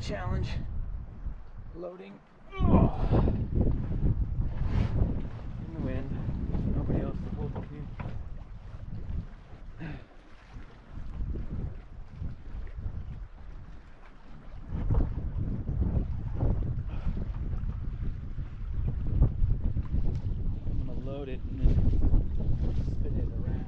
challenge. Loading. Oh. In the wind. Nobody else to hold the canoe. I'm gonna load it and then spin it around.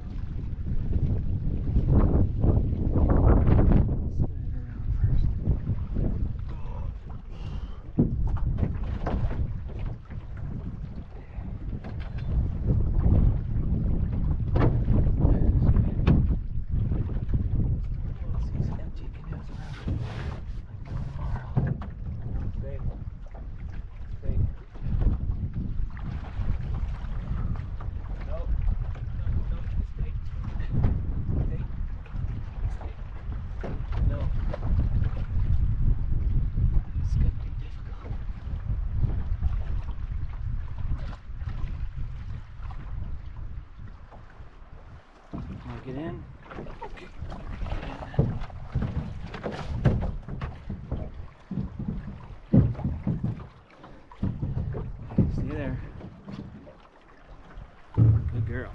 Get in. Okay. See you there. Good girl.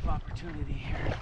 Opportunity here.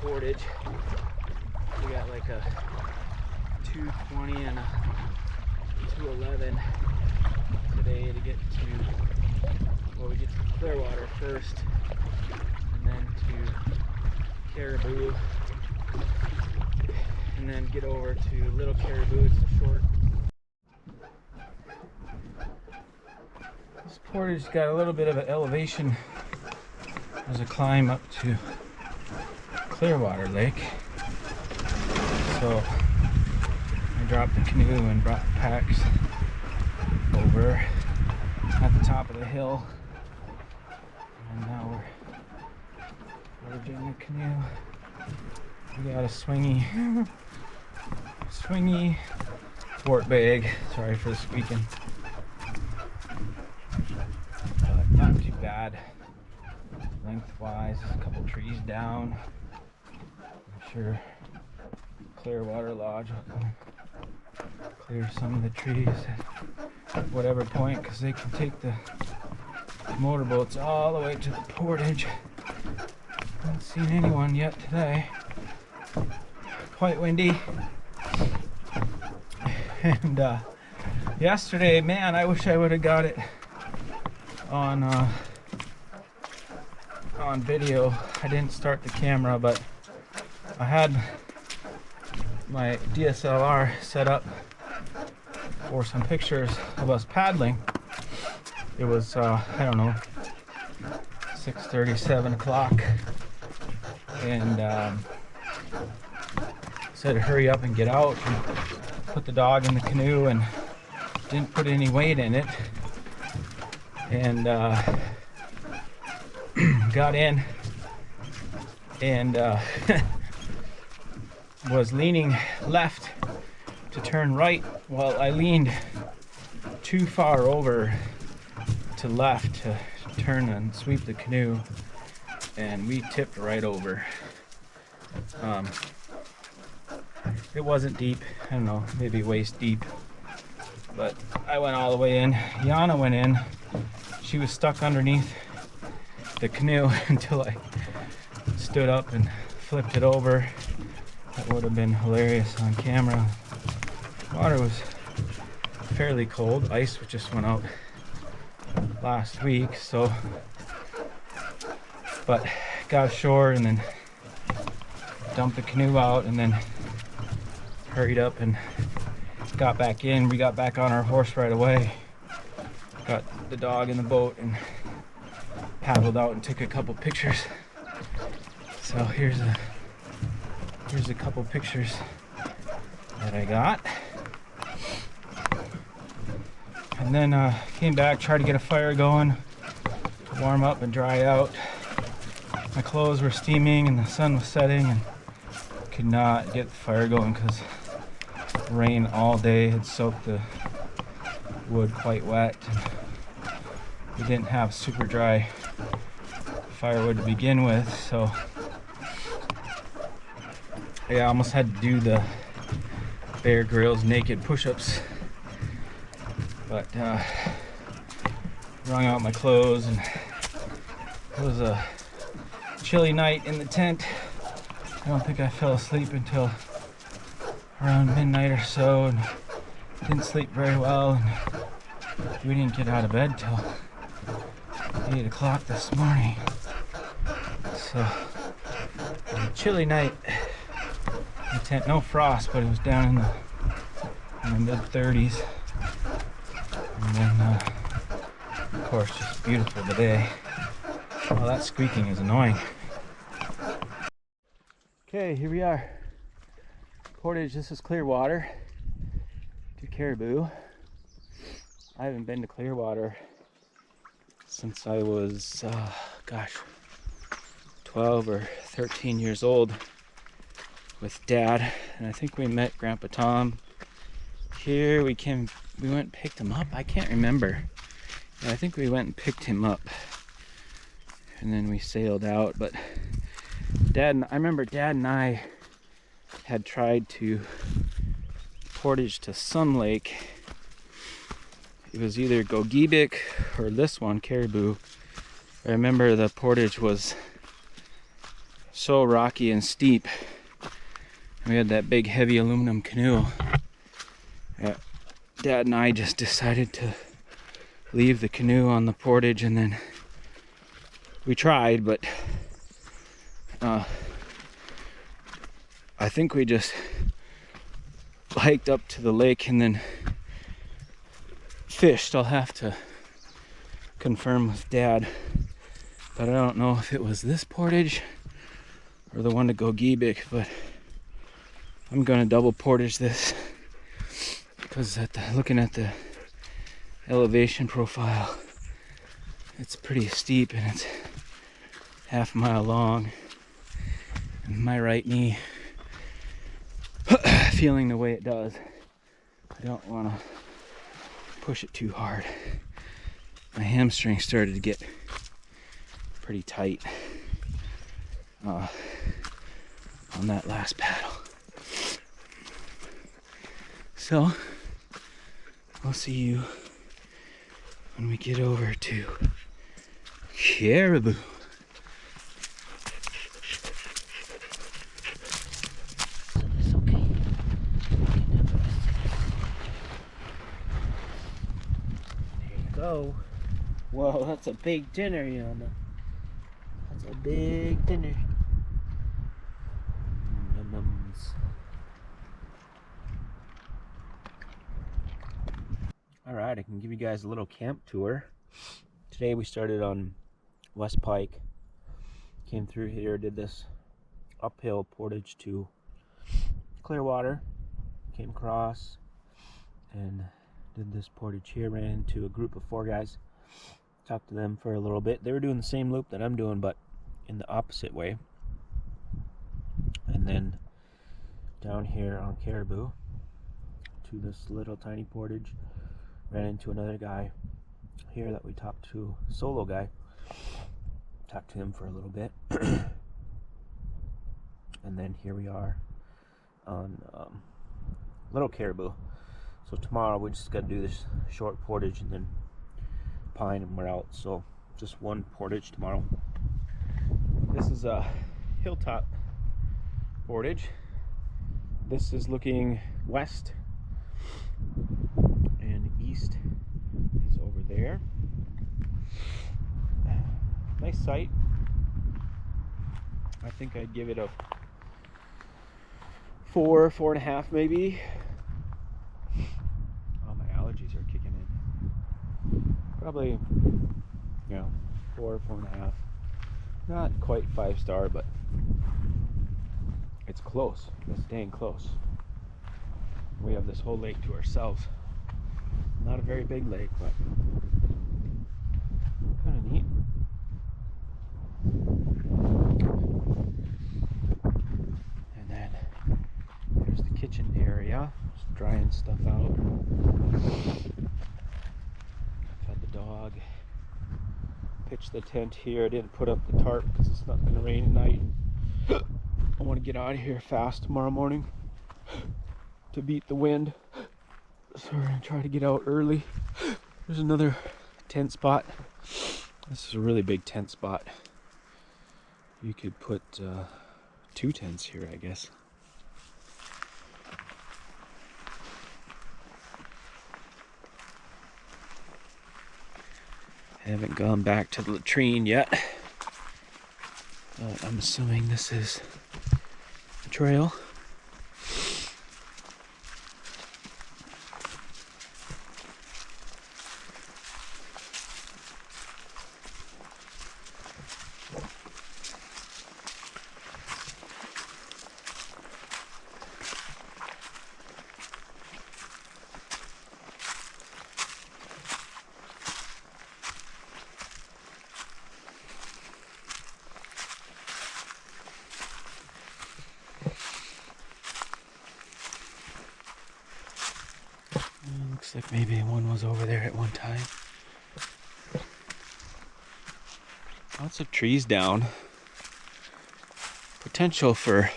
portage. We got like a 220 and a 211 today to get to, well, we get to Clearwater first and then to Caribou and then get over to Little Caribou. It's a short. This portage got a little bit of an elevation. There's a climb up to Clearwater Lake. So I dropped the canoe and brought packs over at the top of the hill. And now we're foraging the canoe. We got a swingy sport bag. Sorry for the squeaking. But not too bad. Lengthwise, a couple trees down. I'm sure Clearwater Lodge will come clear some of the trees at whatever point, because they can take the motorboats all the way to the portage. Haven't seen anyone yet today. Quite windy. And yesterday, man, I wish I would have got it on video. I didn't start the camera, but I had my DSLR set up for some pictures of us paddling. It was I don't know, 6:30, 7 o'clock, and said hurry up and get out and put the dog in the canoe, and didn't put any weight in it, and got in and was leaning left to turn right. Well, I leaned too far over to left to turn and sweep the canoe, and we tipped right over. It wasn't deep, I don't know, maybe waist deep, but I went all the way in. Yana went in. She was stuck underneath the canoe until I stood up and flipped it over. That would have been hilarious on camera. Water was fairly cold. Ice just went out last week, so, but got ashore and then dumped the canoe out and then hurried up and got back in. We got back on our horse right away. Got the dog in the boat and paddled out and took a couple pictures. So here's a couple pictures that I got. And then came back, tried to get a fire going to warm up and dry out. My clothes were steaming and the sun was setting, and could not get the fire going because rain all day had soaked the wood quite wet. We didn't have super dry firewood to begin with, so yeah, I almost had to do the Bear Grylls naked push-ups, but wrung out my clothes, and it was a chilly night in the tent. I don't think I fell asleep until around midnight or so, and didn't sleep very well, and we didn't get out of bed till 8 o'clock this morning. So it was a chilly night in the tent. No frost, but it was down in the mid 30s. And then of course just beautiful today. Well, that squeaking is annoying. Okay, here we are. Portage, this is Clearwater to Caribou. I haven't been to Clearwater since I was, 12 or 13 years old with Dad. And I think we met Grandpa Tom here. We went and picked him up. I can't remember. Yeah, I think we went and picked him up. And then we sailed out. But I remember Dad and I had tried to portage to some lake. It was either Gogebic or this one, Caribou. I remember the portage was so rocky and steep. We had that big heavy aluminum canoe. Dad and I just decided to leave the canoe on the portage, and then we tried, but I think we just hiked up to the lake and then fished. I'll have to confirm with Dad, but I don't know if it was this portage or the one to go Giebig, but I'm gonna double portage this because looking at the elevation profile, it's pretty steep and it's half a mile long, and my right knee feeling the way it does, I don't want to push it too hard. My hamstring started to get pretty tight on that last paddle. So I'll see you when we get over to Caribou. Go. Whoa, that's a big dinner, Yana. That's a big dinner. Nums. Alright, I can give you guys a little camp tour. Today we started on West Pike. Came through here, did this uphill portage to Clearwater. Came across and did this portage here, ran into a group of 4 guys, talked to them for a little bit. They were doing the same loop that I'm doing, but in the opposite way. And then down here on Caribou to this little tiny portage, ran into another guy here that we talked to, solo guy, talked to him for a little bit. And then here we are on Little Caribou. So tomorrow we just got to do this short portage and then Pine and we're out. So just one portage tomorrow. This is a hilltop portage. This is looking west, and east is over there. Nice sight. I think I'd give it a 4.5 maybe. Are kicking in. Probably, 4.5. Not quite 5-star, but it's close. It's staying close. We have this whole lake to ourselves. Not a very big lake, but kind of neat. And then there's the kitchen area. Just drying stuff out. Fed the dog. Pitched the tent here. I didn't put up the tarp because it's not going to rain tonight. I want to get out of here fast tomorrow morning to beat the wind. So we're going to try to get out early. There's another tent spot. This is a really big tent spot. You could put 2 tents here, I guess. I haven't gone back to the latrine yet, but I'm assuming this is the trail. Looks like maybe one was over there at one time. Lots of trees down. Potential for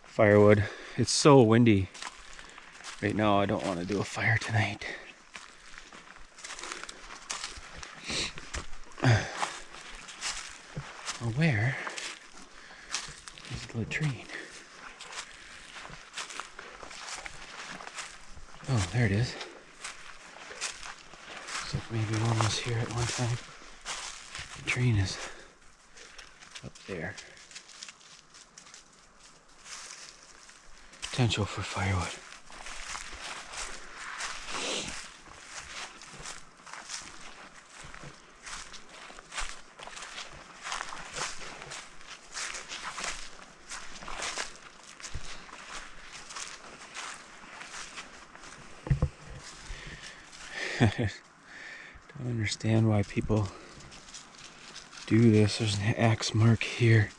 firewood. It's so windy right now. I don't want to do a fire tonight. Well, where latrine. Oh, there it is. Looks like maybe one was here at one time. Latrine is up there. Potential for firewood. Don't understand why people do this. There's an axe mark here,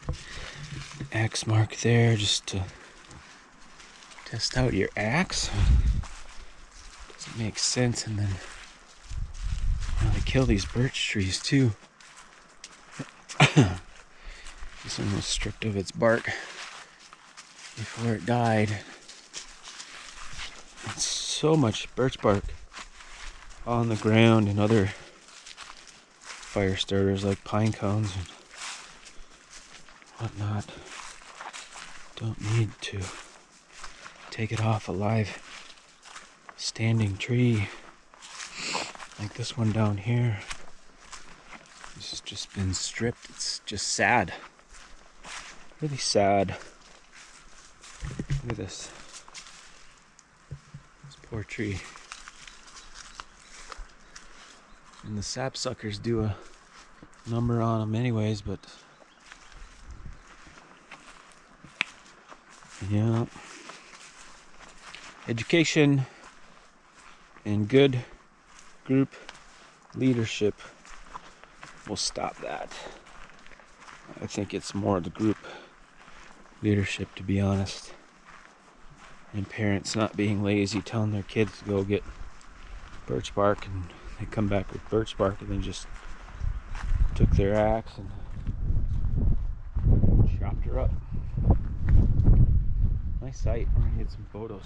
an axe mark there, just to test out your axe. Doesn't make sense. And then they kill these birch trees too. This one was stripped of its bark before it died. It's so much birch bark on the ground, and other fire starters like pine cones and whatnot. Don't need to take it off a live standing tree like this one down here. This has just been stripped. It's just sad. Really sad. Look at this. This poor tree. And the sapsuckers do a number on them anyways, but yeah. Education and good group leadership will stop that. I think it's more the group leadership, to be honest. And parents not being lazy, telling their kids to go get birch bark, and they come back with birch bark and then just took their axe and chopped her up. Nice sight. We're gonna get some photos.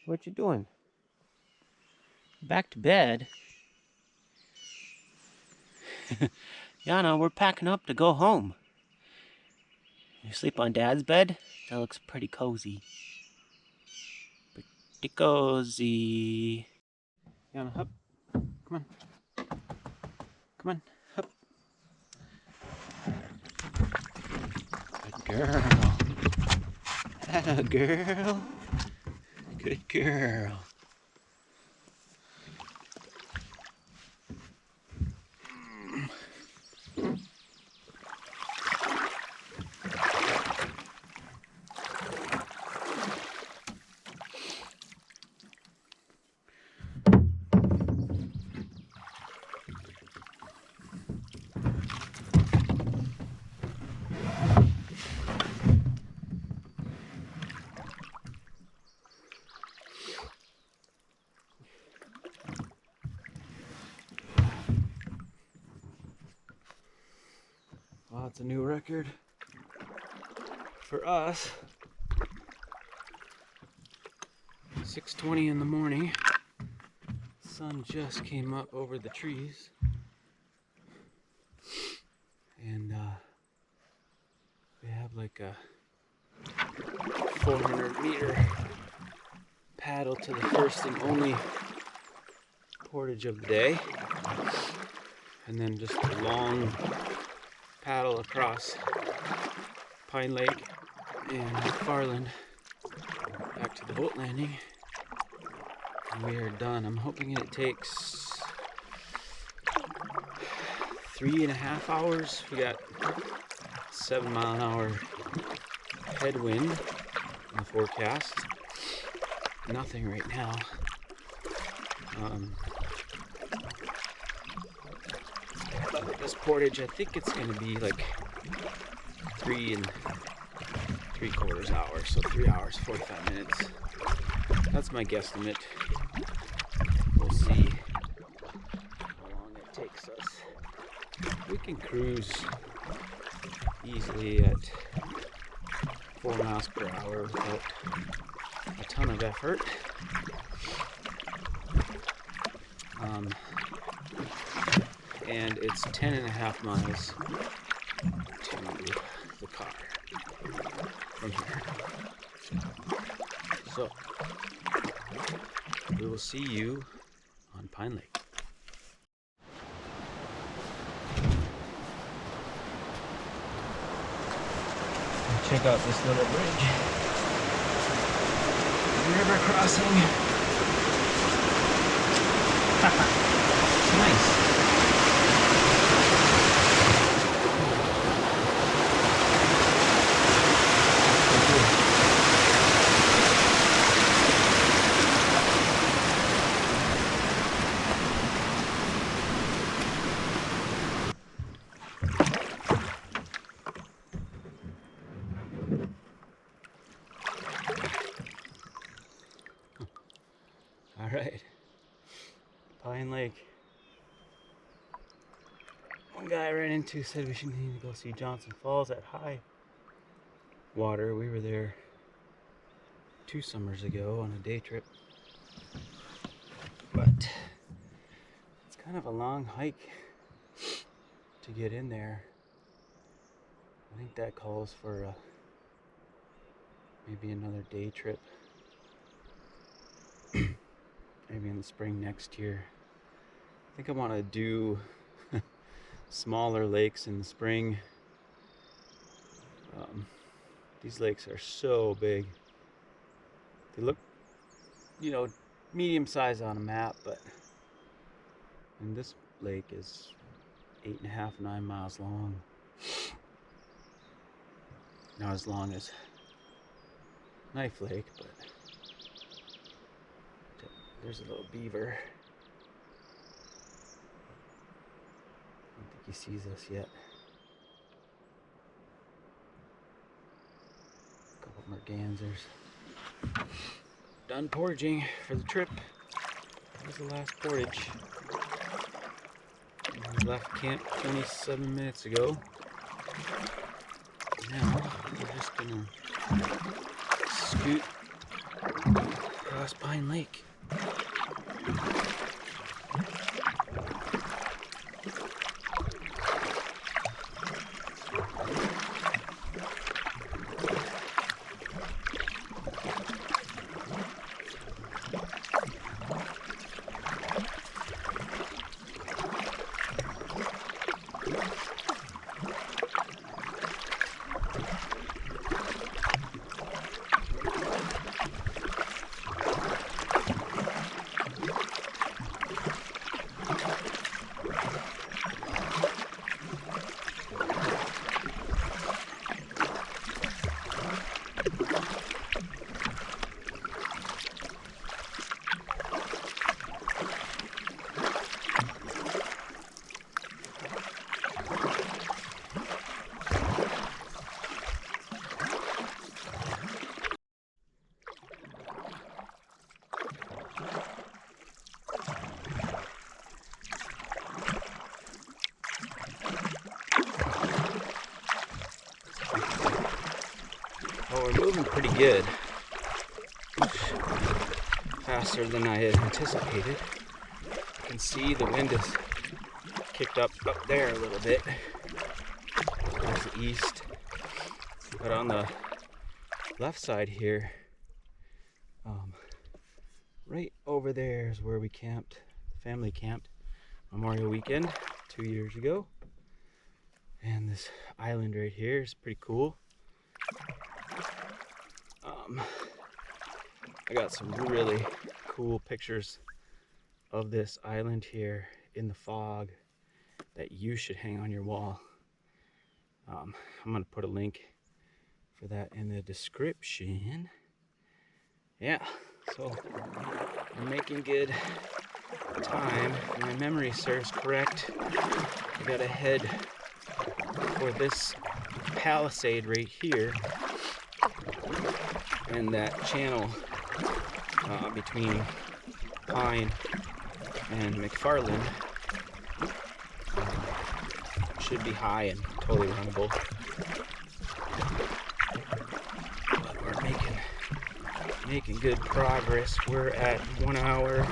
What you doing? Back to bed. Yana, we're packing up to go home. You sleep on Dad's bed? That looks pretty cozy. Pretty cozy. Yana, hop. Come on. Come on, hop. Good girl. Atta girl. Good girl. That's a new record for us. 6:20 in the morning. Sun just came up over the trees. And we have like a 400-meter paddle to the first and only portage of the day. And then just a long paddle across Pine Lake and McFarland back to the boat landing. And we are done. I'm hoping it takes 3.5 hours. We got 7-mile-an-hour headwind in the forecast. Nothing right now. But with this portage, I think it's going to be like 3 3/4 hours, so 3 hours 45 minutes. That's my guesstimate. We'll see how long it takes us. We can cruise easily at 4 miles per hour without a ton of effort. And it's 10.5 miles to the car from here. So, we will see you on Pine Lake. Check out this little bridge. River crossing. Nice. All right, Pine Lake. One guy I ran into said we should need to go see Johnson Falls at high water. We were there 2 summers ago on a day trip, but it's kind of a long hike to get in there. I think that calls for maybe another day trip. Maybe in the spring next year. I think I want to do smaller lakes in the spring. These lakes are so big. They look, you know, medium size on a map, but and this lake is 8.5, 9 miles long. Not as long as Knife Lake, but there's a little beaver. I don't think he sees us yet. A couple mergansers. Done portaging for the trip. That was the last portage. We left camp 27 minutes ago. Now we're just gonna scoot across Pine Lake. we're moving pretty good. Much faster than I had anticipated. You can see the wind is kicked up there a little bit towards the east. But on the left side here, right over there is where we camped, the family camped Memorial Weekend 2 years ago. And this island right here is pretty cool. I got some really cool pictures of this island here in the fog that you should hang on your wall. I'm gonna put a link for that in the description. Yeah, so I'm making good time. If my memory serves correct, I gotta head for this palisade right here and that channel between Pine and McFarland should be high and totally runnable. But we're making good progress. We're at 1 hour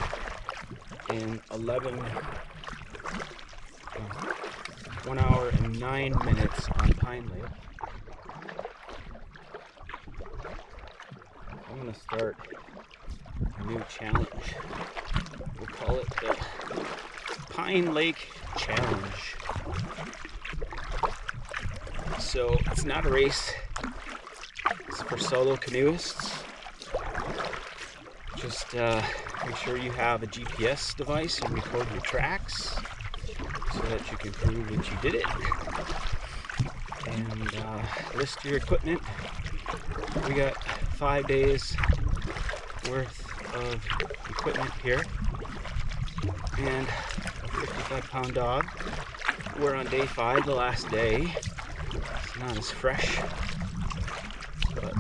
and 1 hour and 9 minutes on Pine Lake. I'm gonna start a new challenge. We'll call it the Pine Lake Challenge. So it's not a race, it's for solo canoeists. Just make sure you have a GPS device and record your tracks so that you can prove that you did it. And list your equipment. We got 5 days worth of equipment here and a 55-pound dog. We're on day 5, the last day. It's not as fresh, but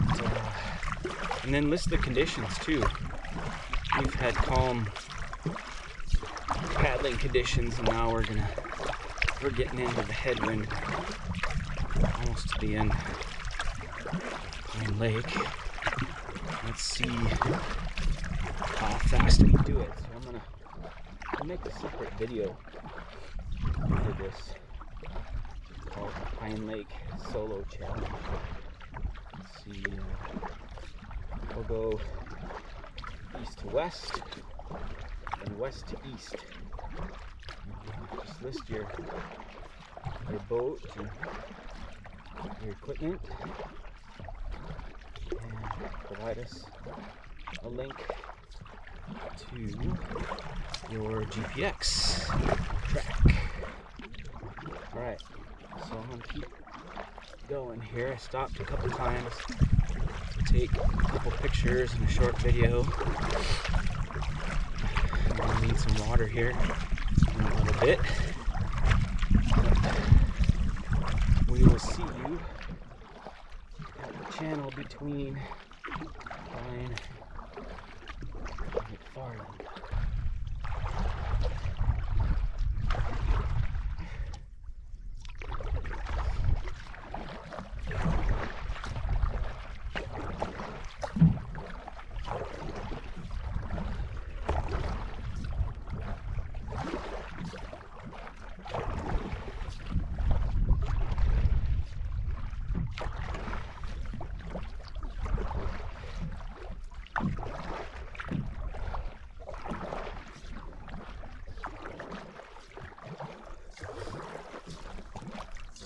and then list the conditions too. We've had calm paddling conditions, and now we're getting into the headwind, almost to the end of Pine Lake. Let's see how fast we do it. So I'm gonna make a separate video for this called the Pine Lake Solo Challenge. Let's see, we'll go east to west and west to east. Just list your boat and your equipment and provide us a link to your GPX track. Alright, so I'm going to keep going here. I stopped a couple times to take a couple pictures and a short video. I'm going to need some water here in a little bit. But we will see you at the channel between Pine and McFarland.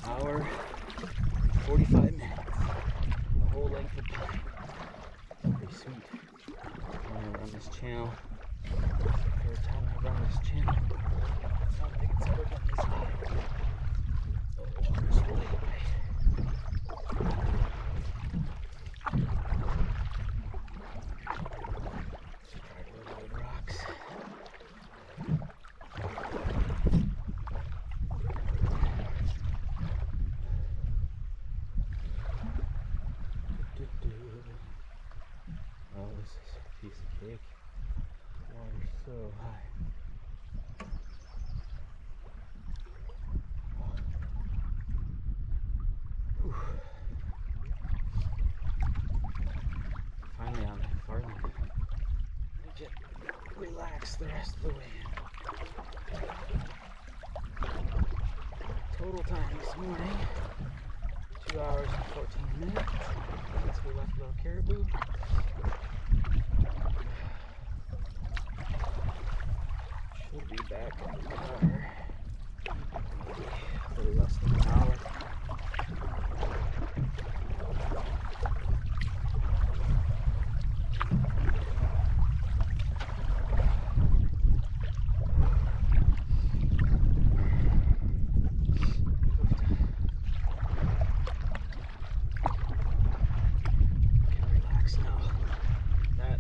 Hour, 45 minutes, the whole length of Pine. Pretty sweet. I'm gonna run this channel. Every time I run this channel, I don't think it's ever been this high. Oh, the water's really high. Try to avoid rocks. Oh, this is a piece of cake. Water's so high. it relax the rest of the way in. Total time this morning, 2 hours and 14 minutes since we left Little Caribou. Should be back in the car maybe a little less than an hour.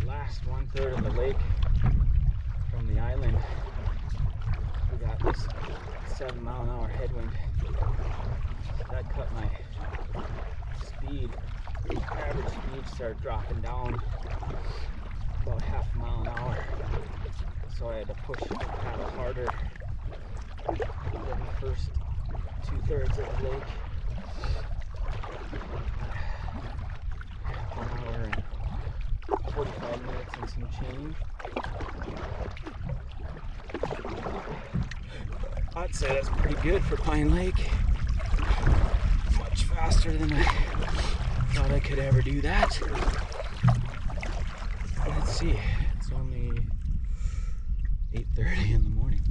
Last 1/3 of the lake from the island, we got this 7-mile-an-hour headwind. That cut my speed. Average speed started dropping down about 1/2 mile an hour. So I had to push the paddle harder than the first 2/3 of the lake. 1 hour and 45 minutes and some change. I'd say that's pretty good for Pine Lake. Much faster than I thought I could ever do that. Let's see, it's only 8:30 in the morning.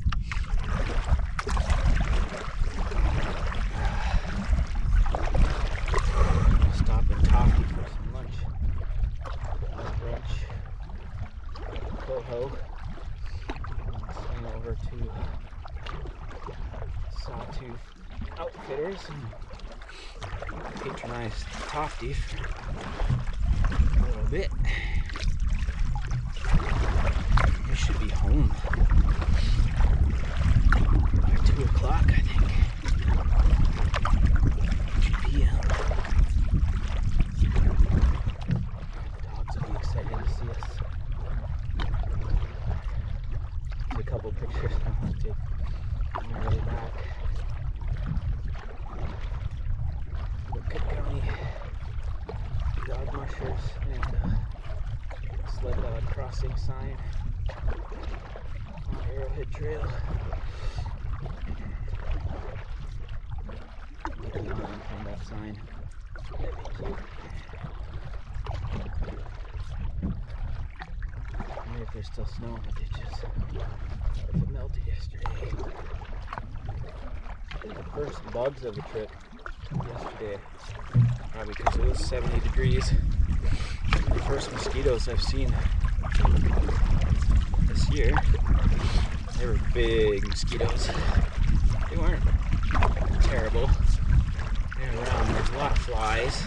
I'll stop in Toffee for some lunch. Brunch, Coho, and swing over to Sawtooth Outfitters and patronize Tofty for a little bit. We should be home by 2 o'clock, I think. 2 p.m. Excited to see us. There's a couple pictures I want to take on the way back. The Cook County dog mushers and sled dog crossing sign on Arrowhead Trail. Get the line from that sign. That'd be cute. If there's still snow in the ditches. If it melted yesterday. The first bugs of the trip yesterday, probably because it was 70 degrees. The first mosquitoes I've seen this year. They were big mosquitoes. They weren't terrible. They're around. There's a lot of flies,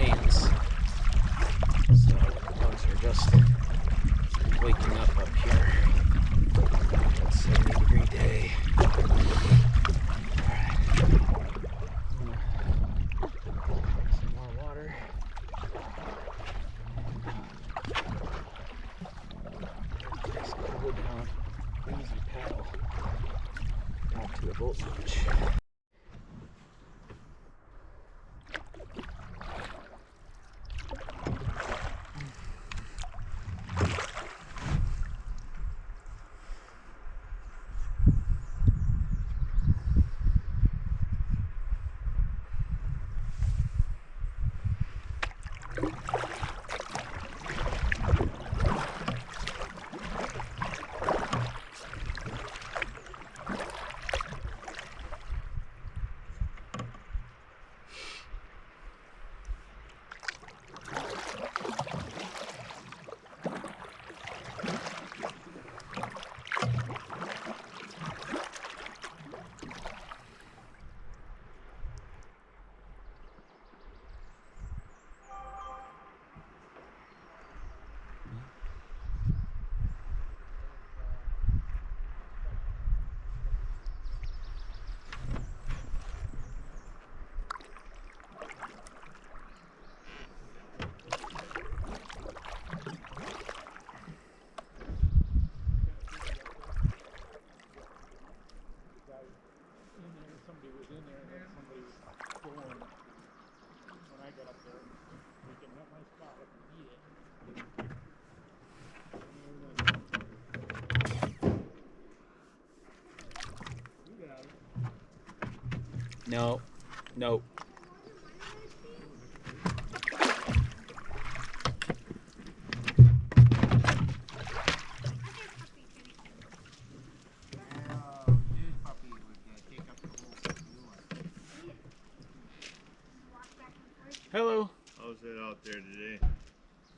ants. So the bugs are just waking up here. It's a 70-degree day. Alright. Some more water. Just cool down. Easy paddle. Back to the boat launch. No. No. Hello. How's it out there today?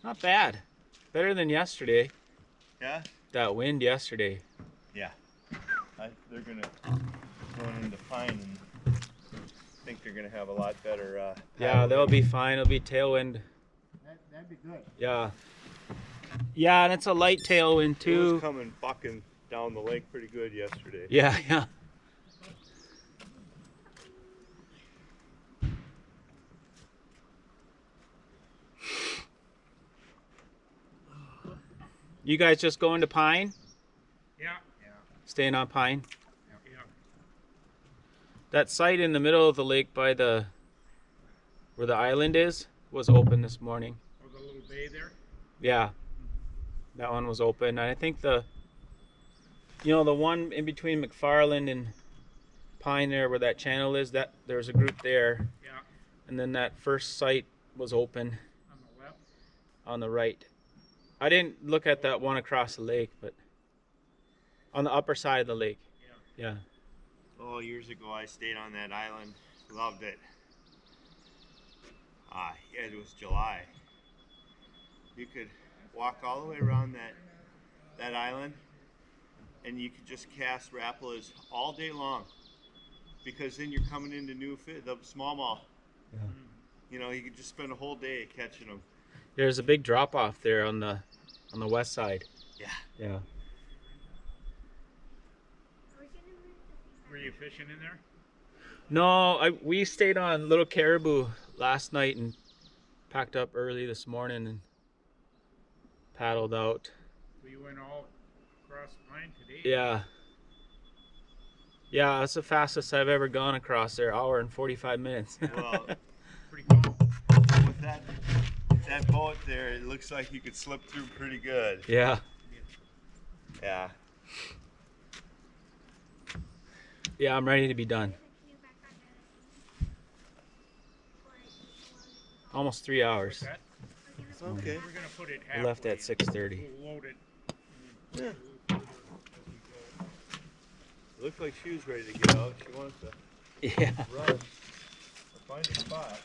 Not bad. Better than yesterday. Yeah? That wind yesterday. Yeah. They're going into Pine and think they're gonna have a lot better. Yeah, they'll be fine. It'll be tailwind. That'd be good. Yeah. Yeah, and it's a light tailwind It too. was coming bucking down the lake pretty good yesterday. Yeah, yeah. You guys just going to Pine? Yeah. Yeah. Staying on Pine? Yeah. That site in the middle of the lake by where the island is was open this morning. Oh, the little bay there? Yeah. That one was open. And I think the one in between McFarland and Pine there where that channel is, that there's a group there. Yeah. And then that first site was open On the left? on the right. I didn't look at that one across the lake, but on the upper side of the lake. Yeah. Yeah. Oh, years ago I stayed on that island. Loved it. Yeah, it was July. You could walk all the way around that island, and you could just cast Rapalas all day long, because then you're coming into the smallmouth. Yeah. You know, you could just spend a whole day catching them. There's a big drop off there on the west side. Yeah. Yeah. Were you fishing in there? No, we stayed on Little Caribou last night and packed up early this morning and paddled out. So you went all across Pine today? Yeah. Yeah, that's the fastest I've ever gone across there, hour and 45 minutes. Well, Pretty cool. with that boat there, it looks like you could slip through pretty good. Yeah. Yeah. Yeah, I'm ready to be done. Almost 3 hours. That? It's okay. We're gonna put it I halfway. left at 6:30. We'll load it. Yeah. Looks like she was ready to get out. She wants to Yeah. run or find a spot.